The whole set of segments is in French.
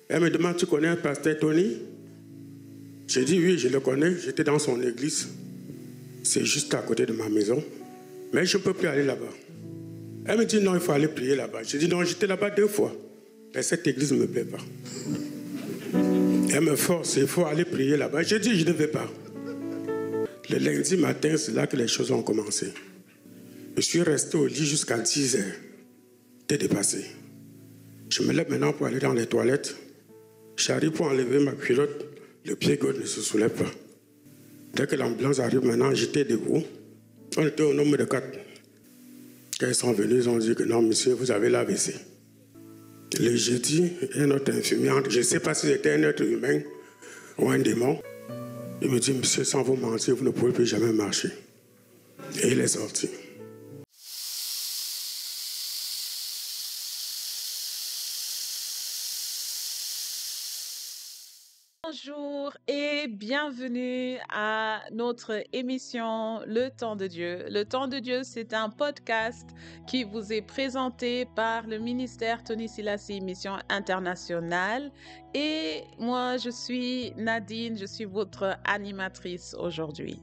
Elle me demande, tu connais un pasteur Tony? J'ai dit oui, je le connais, j'étais dans son église. C'est juste à côté de ma maison. Mais je ne peux plus aller là-bas. Elle me dit non, il faut aller prier là-bas. J'ai dit non, j'étais là-bas 2 fois. Mais cette église ne me plaît pas. Elle me force, il faut aller prier là-bas. J'ai dit je ne vais pas. Le lundi matin, c'est là que les choses ont commencé. Je suis resté au lit jusqu'à 10 heures. J'étais dépassé. Je me lève maintenant pour aller dans les toilettes. J'arrive pour enlever ma culotte. Le pied gauche ne se soulève pas. Dès que l'ambulance arrive maintenant, j'étais debout. On était au nombre de 4. Quand ils sont venus, ils ont dit que non, monsieur, vous avez l'AVC. Le jeudi, un autre infirmier, je ne sais pas si c'était un être humain ou un démon. Il me dit, monsieur, sans vous mentir, vous ne pouvez plus jamais marcher. Et il est sorti. Bonjour et bienvenue à notre émission Le Temps de Dieu. Le Temps de Dieu, c'est un podcast qui vous est présenté par le ministère Tony Silassi Mission Internationale. Et moi, je suis Nadine, je suis votre animatrice aujourd'hui.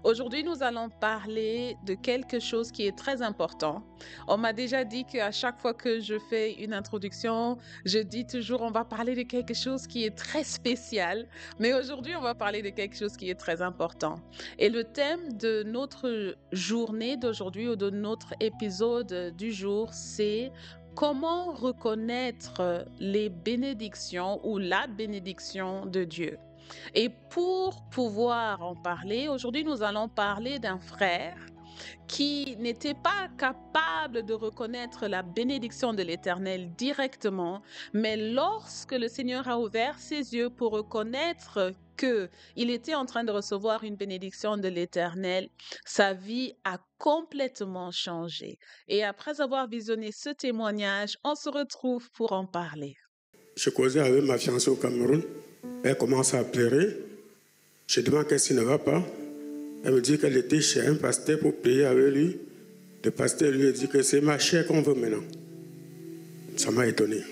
Aujourd'hui, nous allons parler de quelque chose qui est très important. On m'a déjà dit qu'à chaque fois que je fais une introduction, je dis toujours on va parler de quelque chose qui est très spécial. Mais aujourd'hui, on va parler de quelque chose qui est très important. Et le thème de notre journée d'aujourd'hui ou de notre épisode du jour, c'est comment reconnaître les bénédictions ou la bénédiction de Dieu. Et pour pouvoir en parler, aujourd'hui, nous allons parler d'un frère qui n'était pas capable de reconnaître la bénédiction de l'Éternel directement, mais lorsque le Seigneur a ouvert ses yeux pour reconnaître qu'il était en train de recevoir une bénédiction de l'Éternel, sa vie a complètement changé. Et après avoir visionné ce témoignage, on se retrouve pour en parler. Je causais avec ma fiancée au Cameroun. Elle commence à pleurer. Je demande qu'est-ce qui ne va pas. Elle me dit qu'elle était chez un pasteur pour prier avec lui. Le pasteur lui a dit que c'est ma chair qu'on veut maintenant. Ça m'a étonné.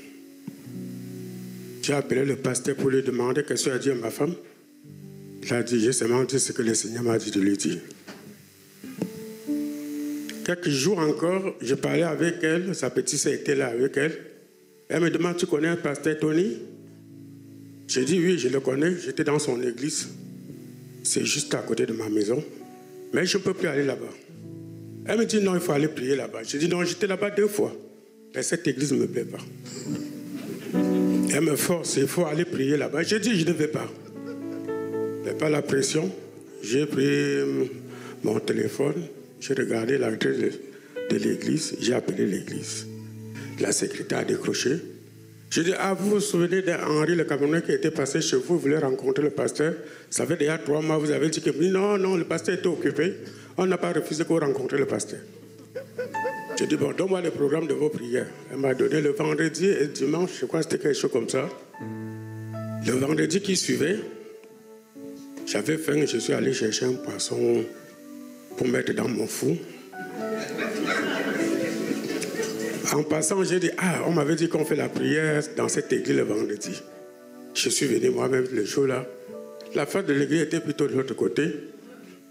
J'ai appelé le pasteur pour lui demander qu'est-ce qu'il a dit à ma femme. Il a dit, j'ai seulement dit ce que le Seigneur m'a dit de lui dire. Quelques jours encore, je parlais avec elle, sa petite sœur était là avec elle. Elle me demande, tu connais un pasteur Tony? J'ai dit oui, je le connais, j'étais dans son église. C'est juste à côté de ma maison. Mais je ne peux plus aller là-bas. Elle me dit non, il faut aller prier là-bas. J'ai dit non, j'étais là-bas 2 fois. Mais cette église ne me plaît pas. Elle me force, il faut aller prier là-bas. J'ai dit je ne vais pas. Mais pas la pression. J'ai pris mon téléphone, j'ai regardé l'entrée de l'église, j'ai appelé l'église. La secrétaire a décroché. J'ai dit, vous vous souvenez d'Henri le Camerounais qui était passé chez vous, vous voulez rencontrer le pasteur? Ça fait déjà 3 mois, vous avez dit que non, le pasteur était occupé. On n'a pas refusé qu'on rencontre le pasteur. J'ai dit, bon, donne-moi le programme de vos prières. Elle m'a donné le vendredi et le dimanche, je crois que c'était quelque chose comme ça. Le vendredi qui suivait, j'avais faim, je suis allé chercher un poisson pour mettre dans mon four. En passant, j'ai dit, on m'avait dit qu'on fait la prière dans cette église le vendredi. Je suis venu moi-même le jour-là. La fête de l'église était plutôt de l'autre côté.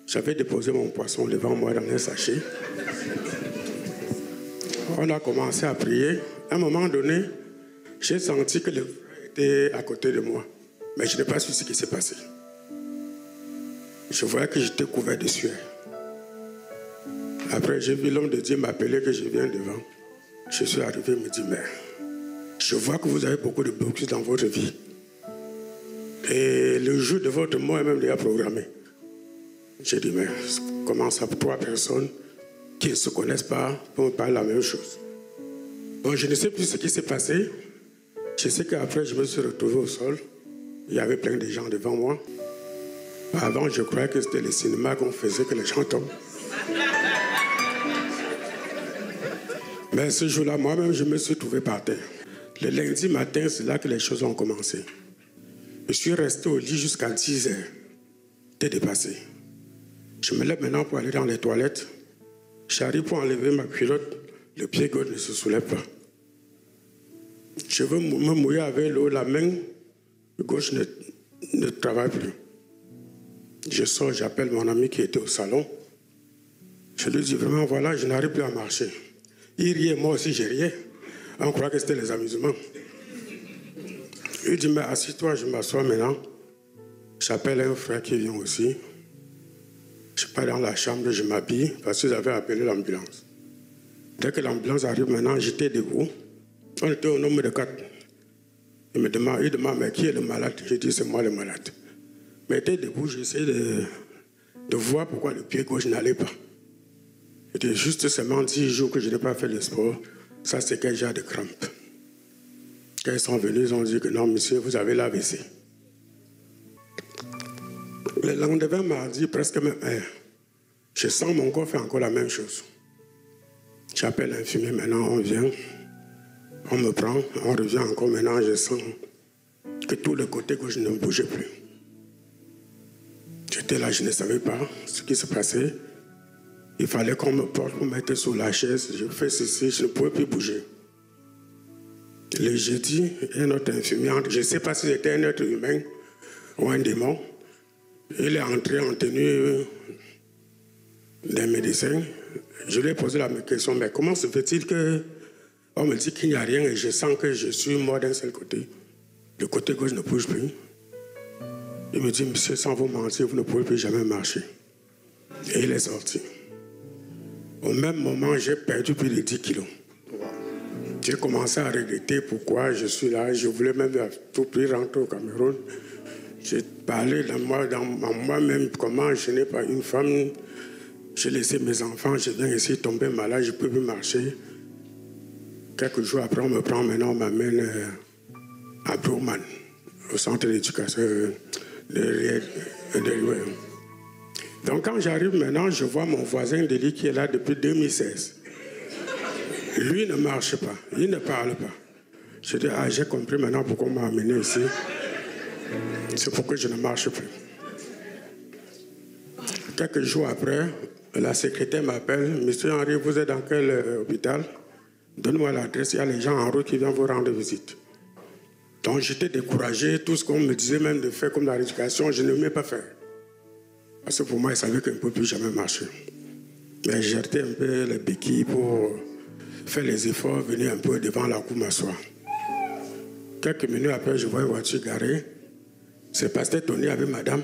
J'avais déposé mon poisson devant moi dans un sachet. On a commencé à prier. À un moment donné, j'ai senti que le frère était à côté de moi. Mais je n'ai pas su ce qui s'est passé. Je voyais que j'étais couvert de sueur. Après, j'ai vu l'homme de Dieu m'appeler que je viens devant. Je suis arrivé, il me dit, mais je vois que vous avez beaucoup de blocus dans votre vie. Et le jour de votre mort est même déjà programmé. J'ai dit, mais comment ça pour 3 personnes qui ne se connaissent pas pour me parler la même chose? Bon, je ne sais plus ce qui s'est passé. Je sais qu'après, je me suis retrouvé au sol. Il y avait plein de gens devant moi. Avant, je croyais que c'était le cinéma qu'on faisait, que les gens tombent. Mais ce jour-là, moi-même, je me suis trouvé par terre. Le lundi matin, c'est là que les choses ont commencé. Je suis resté au lit jusqu'à 10 heures. J'étais dépassé. Je me lève maintenant pour aller dans les toilettes. J'arrive pour enlever ma culotte. Le pied gauche ne se soulève pas. Je veux me mouiller avec l'eau, la main gauche ne travaille plus. Je sors, j'appelle mon ami qui était au salon. Je lui dis vraiment, voilà, je n'arrive plus à marcher. Il riait, moi aussi je riais. On croit que c'était les amusements. Il dit, mais assis-toi, je m'assois maintenant. J'appelle un frère qui vient aussi. Je pars dans la chambre, je m'habille parce qu'ils avaient appelé l'ambulance. Dès que l'ambulance arrive maintenant, j'étais debout. On était au nombre de 4. Il demande, mais qui est le malade? Je dis, c'est moi le malade. Mais j'étais debout, j'essayais de voir pourquoi le pied gauche n'allait pas. C'était juste seulement 10 jours que je n'ai pas fait le sport. Ça, c'est quel genre de crampes. Quand ils sont venus, ils ont dit que non, monsieur, vous avez l'AVC. Le lendemain, mardi, presque même heure, je sens mon corps faire encore la même chose. J'appelle l'infirmier, maintenant on vient, on me prend, on revient encore, maintenant je sens que tout le côté gauche ne bougeait plus. J'étais là, je ne savais pas ce qui se passait. Il fallait qu'on me porte pour me mettre sur la chaise. Je fais ceci, je ne pouvais plus bouger. Le jeudi, un autre infirmier, je ne sais pas si c'était un être humain ou un démon. Il est entré en tenue des médecins. Je lui ai posé la question, mais comment se fait-il qu'on me dit qu'il n'y a rien et je sens que je suis mort d'un seul côté. Le côté gauche ne bouge plus. Il me dit, monsieur, sans vous mentir, vous ne pouvez plus jamais marcher. Et il est sorti. Au même moment, j'ai perdu plus de 10 kilos. J'ai commencé à regretter pourquoi je suis là. Je voulais même à tout prix rentrer au Cameroun. J'ai parlé dans moi-même comment je n'ai pas une femme. J'ai laissé mes enfants, je viens ici tomber malade, je ne peux plus marcher. Quelques jours après, on me prend maintenant, on m'amène à Broman, au centre d'éducation de Donc quand j'arrive maintenant, je vois mon voisin de lit qui est là depuis 2016. Lui ne marche pas, il ne parle pas. Je dis, ah, j'ai compris maintenant pourquoi on m'a amené ici. C'est pourquoi je ne marche plus. Quelques jours après, la secrétaire m'appelle. Monsieur Henri, vous êtes dans quel hôpital? Donne-moi l'adresse, il y a les gens en route qui viennent vous rendre visite. Donc j'étais découragé. Tout ce qu'on me disait même de faire comme la rééducation, je n'aimais pas faire. Parce que pour moi, ils savaient que je ne peux plus jamais marcher. Mais j'ai jeté un peu les béquilles pour faire les efforts, venir un peu devant la cour m'asseoir. Quelques minutes après, je vois une voiture garée. C'est pasteur Tony avec madame.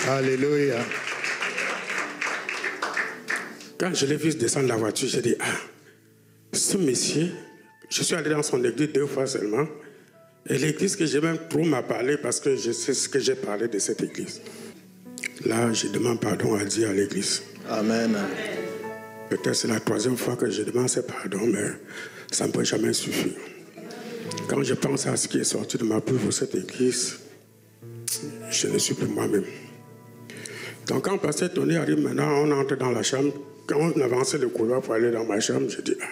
Alléluia. Quand je l'ai vu descendre de la voiture, j'ai dit, ah, ce monsieur, je suis allé dans son église 2 fois seulement. Et l'église que j'ai même trop m'a parlé parce que je sais ce que j'ai parlé de cette église. Là, je demande pardon à Dieu à l'église. Amen. Peut-être c'est la 3e fois que je demande ce pardon, mais ça ne peut jamais suffire. Quand je pense à ce qui est sorti de ma bouche pour cette église, je ne suis plus moi-même. Donc quand pasteur Tony arrive maintenant, on entre dans la chambre. Quand on avançait le couloir pour aller dans ma chambre, je dis, ah,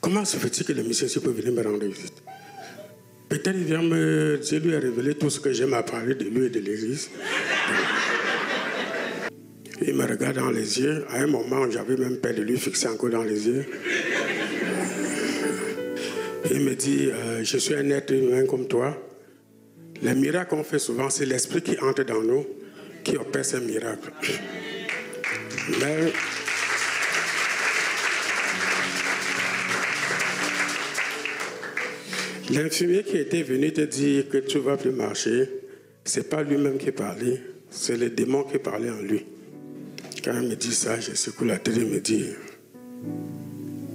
comment se fait-il que le monsieur peut venir me rendre visite? Peut-être il vient Dieu lui a révélé tout ce que j'aime à parler de lui et de l'église. Il me regarde dans les yeux. À un moment, j'avais même peur de lui fixer encore dans les yeux. Il me dit, je suis un être humain comme toi. Les miracles qu'on fait souvent, c'est l'esprit qui entre dans nous, qui opère ces miracles. Mais l'infirmier qui était venu te dire que tu ne vas plus marcher, ce n'est pas lui-même qui parlait, c'est le démon qui parlait en lui. Quand il me dit ça, je secoue la tête et me dit,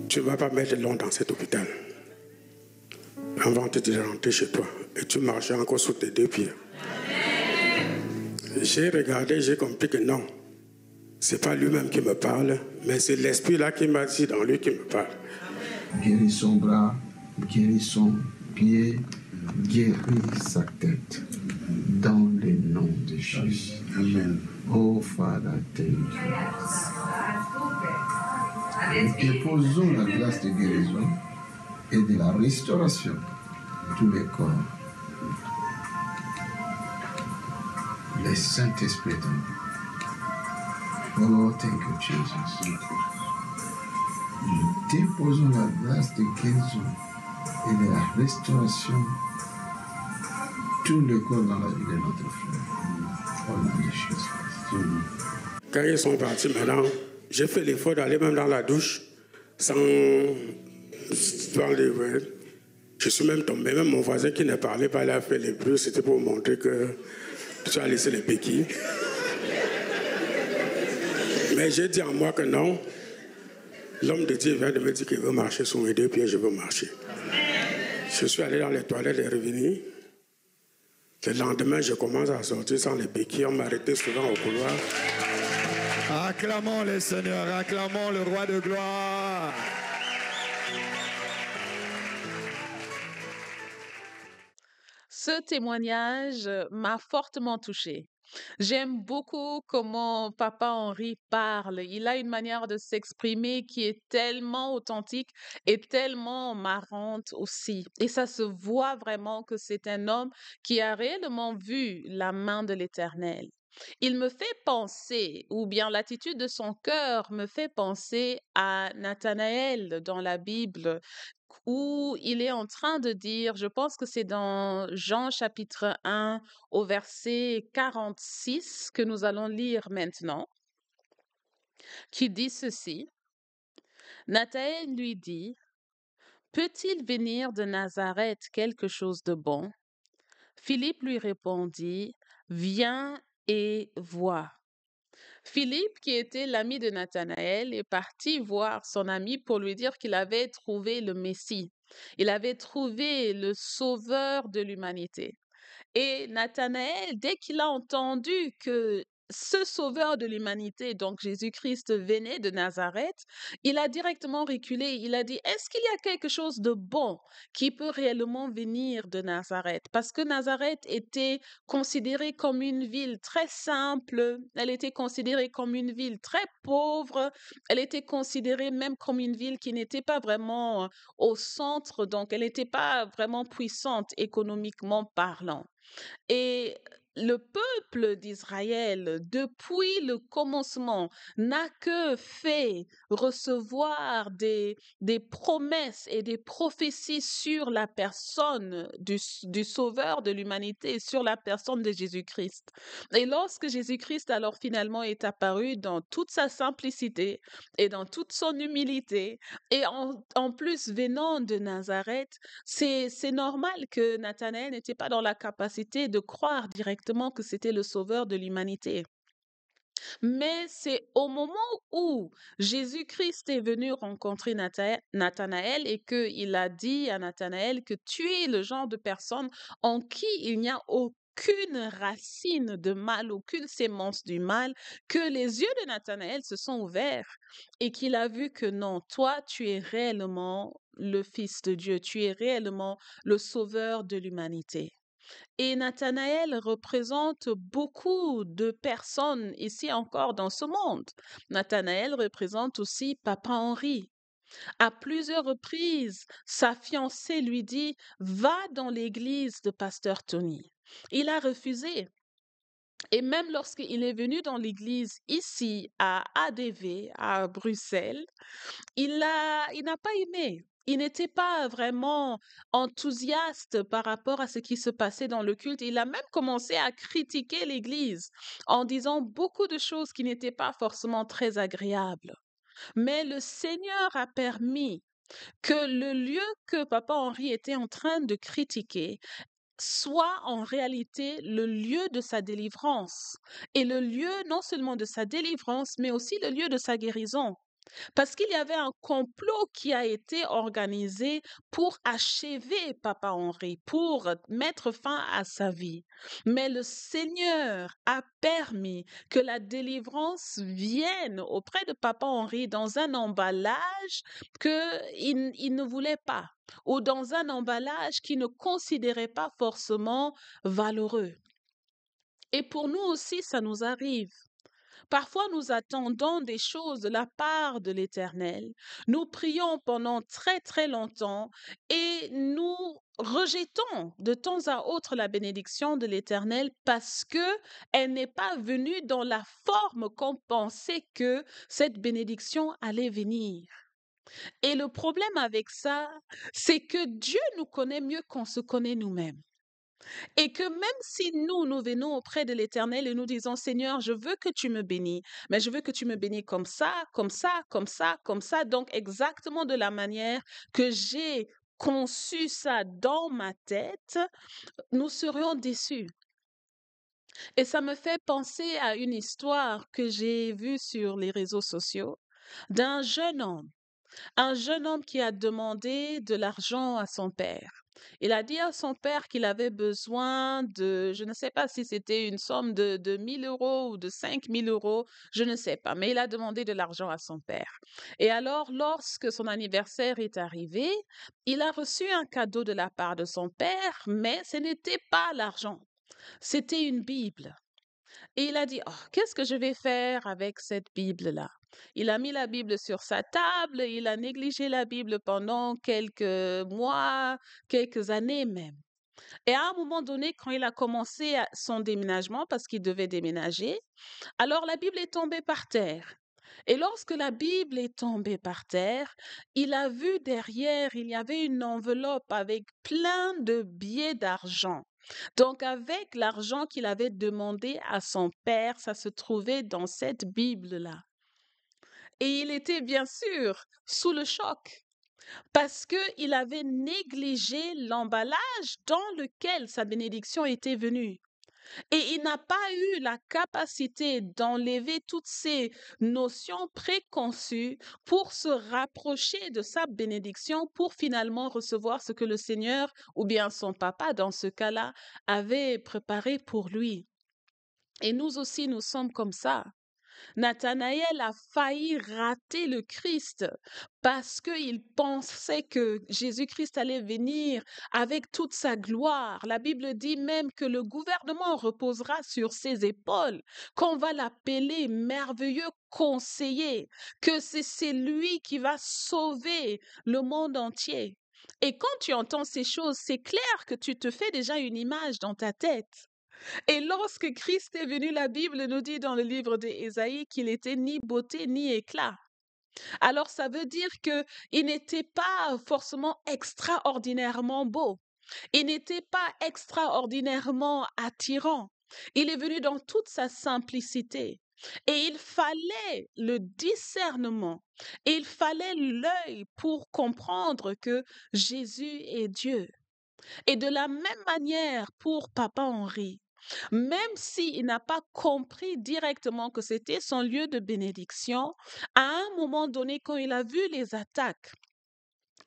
tu ne vas pas mettre long dans cet hôpital. Avant de rentrer chez toi. Et tu marchais encore sur tes 2 pieds. J'ai regardé, j'ai compris que non. Ce n'est pas lui-même qui me parle, mais c'est l'esprit là qui m'a dit dans lui qui me parle. Guéris son bras, guéris son pied, guéris sa tête. Dans le nom de Jésus. Amen. Oh Father, thank you. Nous déposons la grâce de guérison et de la restauration de tous les corps. Le Saint-Esprit. Oh, thank you, Jesus. nous déposons la grâce de guérison et de la restauration tout le corps dans la vie de notre frère. Au nom de Jésus. Quand ils sont partis maintenant, j'ai fait l'effort d'aller même dans la douche sans les voir. Je suis même tombé, même mon voisin qui ne parlait pas, il a fait les bruits, c'était pour montrer que tu as laissé les béquilles. Mais j'ai dit en moi que non, l'homme de Dieu vient de me dire qu'il veut marcher sur mes deux pieds, je veux marcher. Je suis allé dans les toilettes et revenu. Le lendemain, je commence à sortir sans les béquilles, on m'arrêtait souvent au couloir. Acclamons le Seigneur, acclamons le roi de gloire. Ce témoignage m'a fortement touchée. J'aime beaucoup comment Papa Henri parle. Il a une manière de s'exprimer qui est tellement authentique et tellement marrante aussi. Et ça se voit vraiment que c'est un homme qui a réellement vu la main de l'Éternel. Il me fait penser, ou bien l'attitude de son cœur me fait penser à Nathanaël dans la Bible, où il est en train de dire, je pense que c'est dans Jean chapitre 1 au verset 46 que nous allons lire maintenant, qui dit ceci. Nathanaël lui dit, peut-il venir de Nazareth quelque chose de bon? Philippe lui répondit, viens et vois. Philippe, qui était l'ami de Nathanaël, est parti voir son ami pour lui dire qu'il avait trouvé le Messie. Il avait trouvé le sauveur de l'humanité. Et Nathanaël, dès qu'il a entendu que ce sauveur de l'humanité, donc Jésus-Christ, venait de Nazareth, il a directement reculé. Il a dit, est-ce qu'il y a quelque chose de bon qui peut réellement venir de Nazareth? Parce que Nazareth était considérée comme une ville très simple, elle était considérée comme une ville très pauvre, elle était considérée même comme une ville qui n'était pas vraiment au centre, donc elle n'était pas vraiment puissante économiquement parlant. Et le peuple d'Israël, depuis le commencement, n'a que fait recevoir des promesses et des prophéties sur la personne du Sauveur de l'humanité, sur la personne de Jésus-Christ. Et lorsque Jésus-Christ alors finalement est apparu dans toute sa simplicité et dans toute son humilité, et en plus venant de Nazareth, c'est normal que Nathanaël n'était pas dans la capacité de croire directement que c'était le sauveur de l'humanité. Mais c'est au moment où Jésus-Christ est venu rencontrer Nathanaël et qu'il a dit à Nathanaël que tu es le genre de personne en qui il n'y a aucune racine de mal, aucune sémence du mal, que les yeux de Nathanaël se sont ouverts et qu'il a vu que non, toi, tu es réellement le Fils de Dieu, tu es réellement le sauveur de l'humanité. Et Nathanaël représente beaucoup de personnes ici encore dans ce monde. Nathanaël représente aussi Papa Henri. À plusieurs reprises, sa fiancée lui dit, va dans l'église de Pasteur Tony. Il a refusé. Et même lorsqu'il est venu dans l'église ici à ADV, à Bruxelles, il n'a pas aimé. Il n'était pas vraiment enthousiaste par rapport à ce qui se passait dans le culte. Il a même commencé à critiquer l'Église en disant beaucoup de choses qui n'étaient pas forcément très agréables. Mais le Seigneur a permis que le lieu que Papa Henri était en train de critiquer soit en réalité le lieu de sa délivrance et le lieu non seulement de sa délivrance, mais aussi le lieu de sa guérison. Parce qu'il y avait un complot qui a été organisé pour achever Papa Henri, pour mettre fin à sa vie. Mais le Seigneur a permis que la délivrance vienne auprès de Papa Henri dans un emballage qu'il ne voulait pas, ou dans un emballage qu'il ne considérait pas forcément valeureux. Et pour nous aussi, ça nous arrive. Parfois, nous attendons des choses de la part de l'Éternel. Nous prions pendant très très longtemps et nous rejetons de temps à autre la bénédiction de l'Éternel parce que elle n'est pas venue dans la forme qu'on pensait que cette bénédiction allait venir. Et le problème avec ça, c'est que Dieu nous connaît mieux qu'on se connaît nous-mêmes. Et que même si nous venons auprès de l'Éternel et nous disons, Seigneur, je veux que tu me bénis, mais je veux que tu me bénis comme ça, comme ça, comme ça, comme ça. Donc, exactement de la manière que j'ai conçu ça dans ma tête, nous serions déçus. Et ça me fait penser à une histoire que j'ai vue sur les réseaux sociaux d'un jeune homme. Un jeune homme qui a demandé de l'argent à son père. Il a dit à son père qu'il avait besoin de, je ne sais pas si c'était une somme de 1000 euros ou de 5000 euros, je ne sais pas, mais il a demandé de l'argent à son père. Et alors, lorsque son anniversaire est arrivé, il a reçu un cadeau de la part de son père, mais ce n'était pas l'argent, c'était une Bible. Et il a dit, oh, qu'est-ce que je vais faire avec cette Bible-là? Il a mis la Bible sur sa table, il a négligé la Bible pendant quelques mois, quelques années même. Et à un moment donné, quand il a commencé son déménagement, parce qu'il devait déménager, alors la Bible est tombée par terre. Et lorsque la Bible est tombée par terre, il a vu derrière, il y avait une enveloppe avec plein de billets d'argent. Donc, avec l'argent qu'il avait demandé à son père, ça se trouvait dans cette Bible-là. Et il était bien sûr sous le choc parce qu'il avait négligé l'emballage dans lequel sa bénédiction était venue. Et il n'a pas eu la capacité d'enlever toutes ces notions préconçues pour se rapprocher de sa bénédiction, pour finalement recevoir ce que le Seigneur, ou bien son papa dans ce cas-là, avait préparé pour lui. Et nous aussi, nous sommes comme ça. Nathanaël a failli rater le Christ parce qu'il pensait que Jésus-Christ allait venir avec toute sa gloire. La Bible dit même que le gouvernement reposera sur ses épaules, qu'on va l'appeler merveilleux conseiller, que c'est lui qui va sauver le monde entier. Et quand tu entends ces choses, c'est clair que tu te fais déjà une image dans ta tête. Et lorsque Christ est venu, la Bible nous dit dans le livre d'Ésaïe qu'il était ni beauté ni éclat. Alors ça veut dire qu'il n'était pas forcément extraordinairement beau. Il n'était pas extraordinairement attirant. Il est venu dans toute sa simplicité. Et il fallait le discernement. Et il fallait l'œil pour comprendre que Jésus est Dieu. Et de la même manière pour Papa Henri, même s'il n'a pas compris directement que c'était son lieu de bénédiction, à un moment donné, quand il a vu les attaques,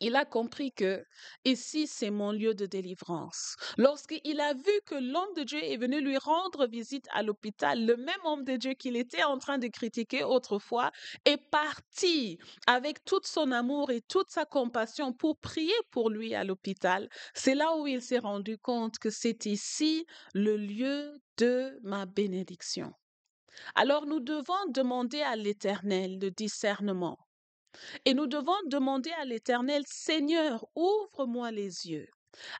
il a compris que ici, c'est mon lieu de délivrance. Lorsqu'il a vu que l'homme de Dieu est venu lui rendre visite à l'hôpital, le même homme de Dieu qu'il était en train de critiquer autrefois est parti avec tout son amour et toute sa compassion pour prier pour lui à l'hôpital. C'est là où il s'est rendu compte que c'est ici le lieu de ma bénédiction. Alors nous devons demander à l'Éternel le discernement. Et nous devons demander à l'Éternel, Seigneur, ouvre-moi les yeux,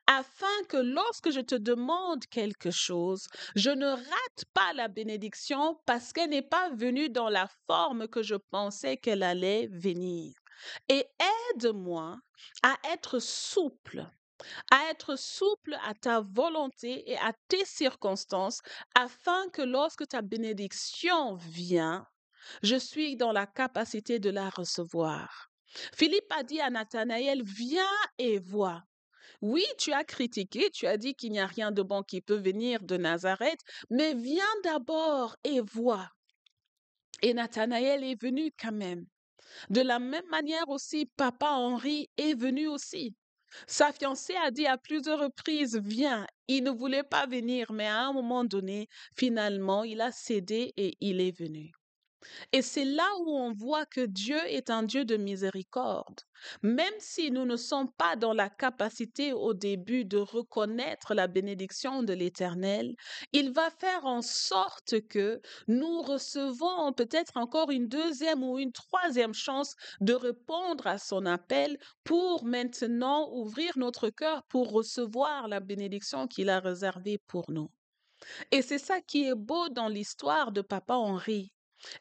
afin que lorsque je te demande quelque chose, je ne rate pas la bénédiction parce qu'elle n'est pas venue dans la forme que je pensais qu'elle allait venir. Et aide-moi à être souple à ta volonté et à tes circonstances, afin que lorsque ta bénédiction vient, je suis dans la capacité de la recevoir. Philippe a dit à Nathanaël, viens et vois. Oui, tu as critiqué, tu as dit qu'il n'y a rien de bon qui peut venir de Nazareth, mais viens d'abord et vois. Et Nathanaël est venu quand même. De la même manière aussi, Papa Henri est venu aussi. Sa fiancée a dit à plusieurs reprises, viens. Il ne voulait pas venir, mais à un moment donné, finalement, il a cédé et il est venu. Et c'est là où on voit que Dieu est un Dieu de miséricorde. Même si nous ne sommes pas dans la capacité au début de reconnaître la bénédiction de l'Éternel, il va faire en sorte que nous recevons peut-être encore une deuxième ou une troisième chance de répondre à son appel pour maintenant ouvrir notre cœur pour recevoir la bénédiction qu'il a réservée pour nous. Et c'est ça qui est beau dans l'histoire de Papa Henri.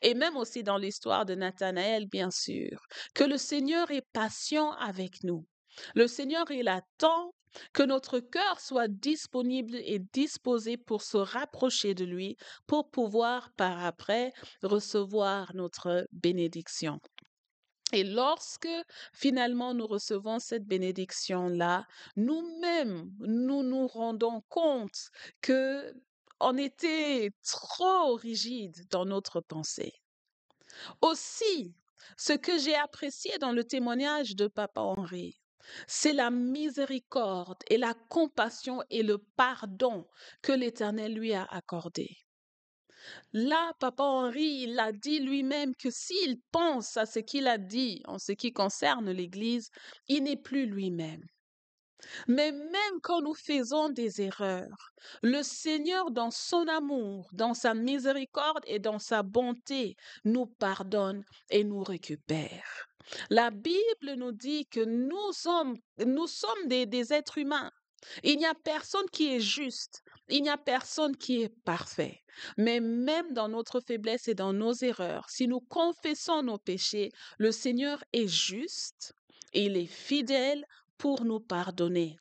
Et même aussi dans l'histoire de Nathanaël, bien sûr, que le Seigneur est patient avec nous. Le Seigneur, il attend que notre cœur soit disponible et disposé pour se rapprocher de lui, pour pouvoir par après recevoir notre bénédiction. Et lorsque finalement nous recevons cette bénédiction-là, nous-mêmes, nous nous rendons compte que on était trop rigide dans notre pensée. Aussi, ce que j'ai apprécié dans le témoignage de Papa Henri, c'est la miséricorde et la compassion et le pardon que l'Éternel lui a accordé. Là, Papa Henri, il a dit lui-même que s'il pense à ce qu'il a dit en ce qui concerne l'Église, il n'est plus lui-même. Mais même quand nous faisons des erreurs, le Seigneur, dans son amour, dans sa miséricorde et dans sa bonté, nous pardonne et nous récupère. La Bible nous dit que nous sommes des êtres humains. Il n'y a personne qui est juste. Il n'y a personne qui est parfait. Mais même dans notre faiblesse et dans nos erreurs, si nous confessons nos péchés, le Seigneur est juste, il est fidèle pour nous pardonner.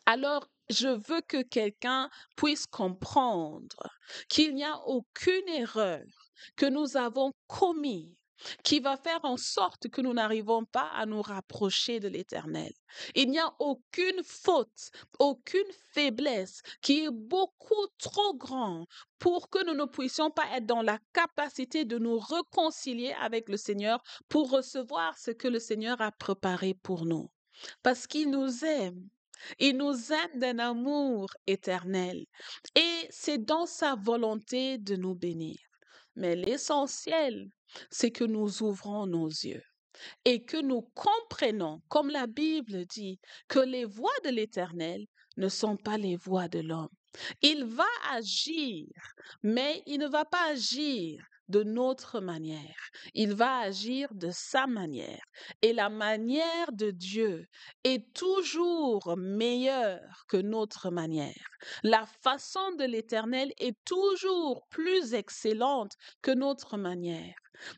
Alors, je veux que quelqu'un puisse comprendre qu'il n'y a aucune erreur que nous avons commise qui va faire en sorte que nous n'arrivons pas à nous rapprocher de l'Éternel. Il n'y a aucune faute, aucune faiblesse qui est beaucoup trop grande pour que nous ne puissions pas être dans la capacité de nous réconcilier avec le Seigneur pour recevoir ce que le Seigneur a préparé pour nous. Parce qu'il nous aime. Il nous aime d'un amour éternel et c'est dans sa volonté de nous bénir. Mais l'essentiel, c'est que nous ouvrons nos yeux et que nous comprenons, comme la Bible dit, que les voies de l'Éternel ne sont pas les voies de l'homme. Il va agir, mais il ne va pas agir de notre manière. Il va agir de sa manière. Et la manière de Dieu est toujours meilleure que notre manière. La façon de l'Éternel est toujours plus excellente que notre manière.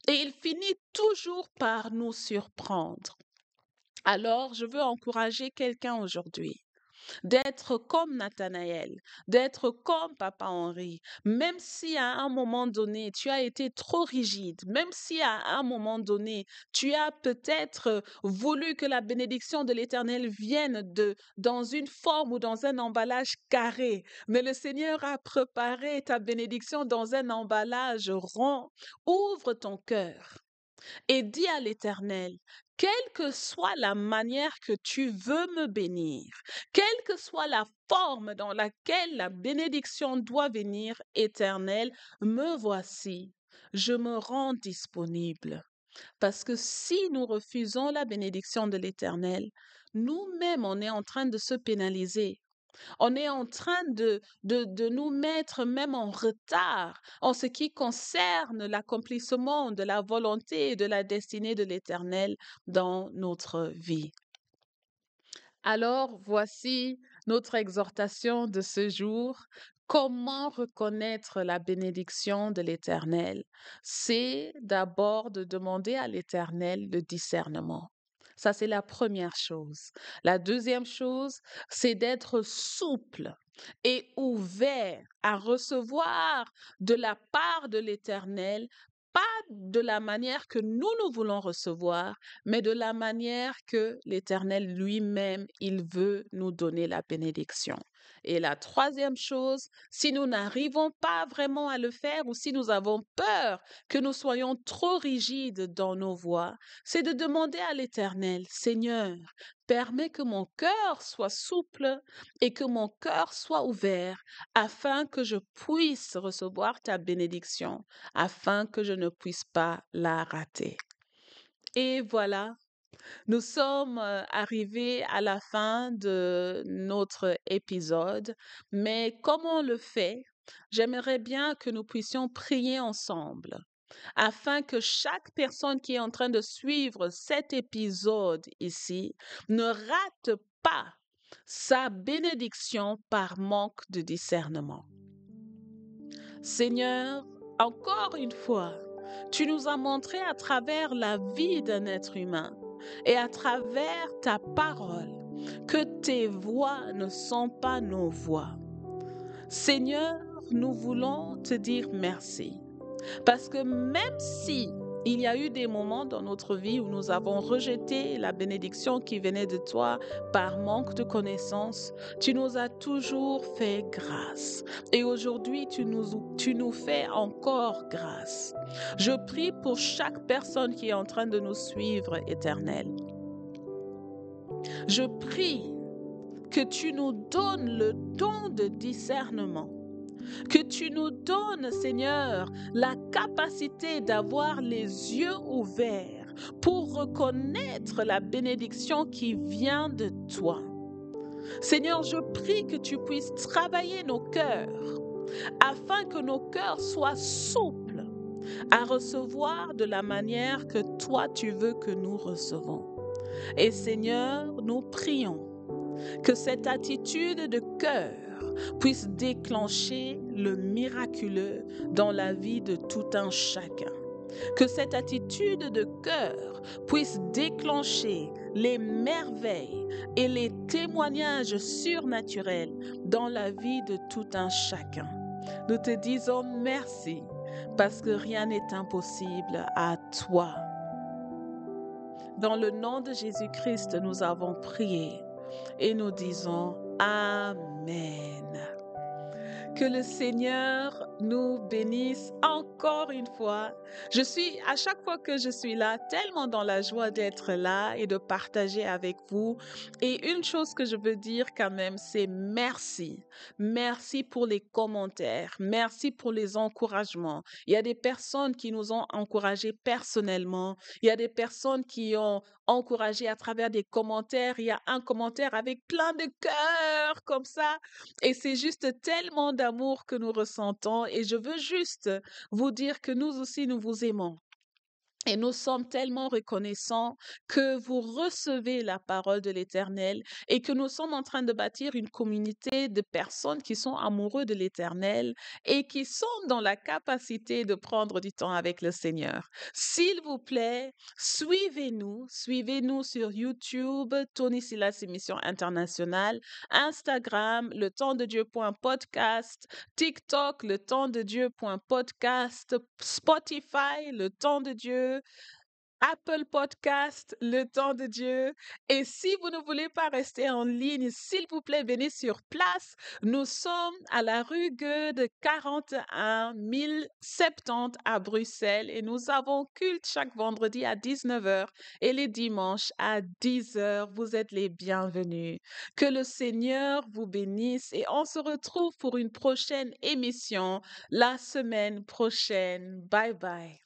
Et il finit toujours par nous surprendre. Alors, je veux encourager quelqu'un aujourd'hui d'être comme Nathanaël, d'être comme Papa Henri, même si à un moment donné, tu as été trop rigide, même si à un moment donné, tu as peut-être voulu que la bénédiction de l'Éternel vienne dans une forme ou dans un emballage carré, mais le Seigneur a préparé ta bénédiction dans un emballage rond. Ouvre ton cœur et dis à l'Éternel, quelle que soit la manière que tu veux me bénir, quelle que soit la forme dans laquelle la bénédiction doit venir, Éternel, me voici, je me rends disponible. Parce que si nous refusons la bénédiction de l'Éternel, nous-mêmes, on est en train de se pénaliser. On est en train de nous mettre même en retard en ce qui concerne l'accomplissement de la volonté et de la destinée de l'Éternel dans notre vie. Alors, voici notre exhortation de ce jour. Comment reconnaître la bénédiction de l'Éternel? C'est d'abord de demander à l'Éternel le discernement. Ça, c'est la première chose. La deuxième chose, c'est d'être souple et ouvert à recevoir de la part de l'Éternel, pas de la manière que nous voulons recevoir, mais de la manière que l'Éternel lui-même, il veut nous donner la bénédiction. Et la troisième chose, si nous n'arrivons pas vraiment à le faire ou si nous avons peur que nous soyons trop rigides dans nos voies, c'est de demander à l'Éternel, Seigneur, permets que mon cœur soit souple et que mon cœur soit ouvert afin que je puisse recevoir ta bénédiction, afin que je ne puisse pas la rater. Et voilà, nous sommes arrivés à la fin de notre épisode, mais comme on le fait, j'aimerais bien que nous puissions prier ensemble afin que chaque personne qui est en train de suivre cet épisode ici ne rate pas sa bénédiction par manque de discernement. Seigneur, Encore une fois, tu nous as montré à travers la vie d'un être humain et à travers ta parole que tes voix ne sont pas nos voix. Seigneur, nous voulons te dire merci. Parce que même si il y a eu des moments dans notre vie où nous avons rejeté la bénédiction qui venait de toi par manque de connaissance, tu nous as toujours fait grâce. Et aujourd'hui, tu nous fais encore grâce. Je prie pour chaque personne qui est en train de nous suivre, Éternel. Je prie que tu nous donnes le don de discernement. Que tu nous donnes, Seigneur, la capacité d'avoir les yeux ouverts pour reconnaître la bénédiction qui vient de toi. Seigneur, je prie que tu puisses travailler nos cœurs afin que nos cœurs soient souples à recevoir de la manière que toi tu veux que nous recevons. Et Seigneur, nous prions que cette attitude de cœur puisse déclencher le miraculeux dans la vie de tout un chacun. Que cette attitude de cœur puisse déclencher les merveilles et les témoignages surnaturels dans la vie de tout un chacun. Nous te disons merci parce que rien n'est impossible à toi. Dans le nom de Jésus-Christ, nous avons prié et nous disons Amen. Que le Seigneur nous bénisse encore une fois. Je suis, à chaque fois que je suis là, tellement dans la joie d'être là et de partager avec vous. Et une chose que je veux dire quand même, c'est merci. Merci pour les commentaires. Merci pour les encouragements. Il y a des personnes qui nous ont encouragés personnellement. Il y a des personnes qui ont encouragé à travers des commentaires. Il y a un commentaire avec plein de cœurs comme ça. Et c'est juste tellement d'amour que nous ressentons. Et je veux juste vous dire que nous aussi, nous vous aimons. Et nous sommes tellement reconnaissants que vous recevez la parole de l'Éternel et que nous sommes en train de bâtir une communauté de personnes qui sont amoureux de l'Éternel et qui sont dans la capacité de prendre du temps avec le Seigneur. S'il vous plaît, suivez-nous sur YouTube, Tony Silas Émission Internationale, Instagram, letempsdedieu.podcast, TikTok, letempsdedieu.podcast, Spotify, Le Temps de Dieu, Apple Podcast, Le Temps de Dieu. Et si vous ne voulez pas rester en ligne, s'il vous plaît, venez sur place. Nous sommes à la rue Goethe 41 1070 à Bruxelles et nous avons culte chaque vendredi à 19h et les dimanches à 10h. Vous êtes les bienvenus. Que le Seigneur vous bénisse et on se retrouve pour une prochaine émission la semaine prochaine. Bye bye.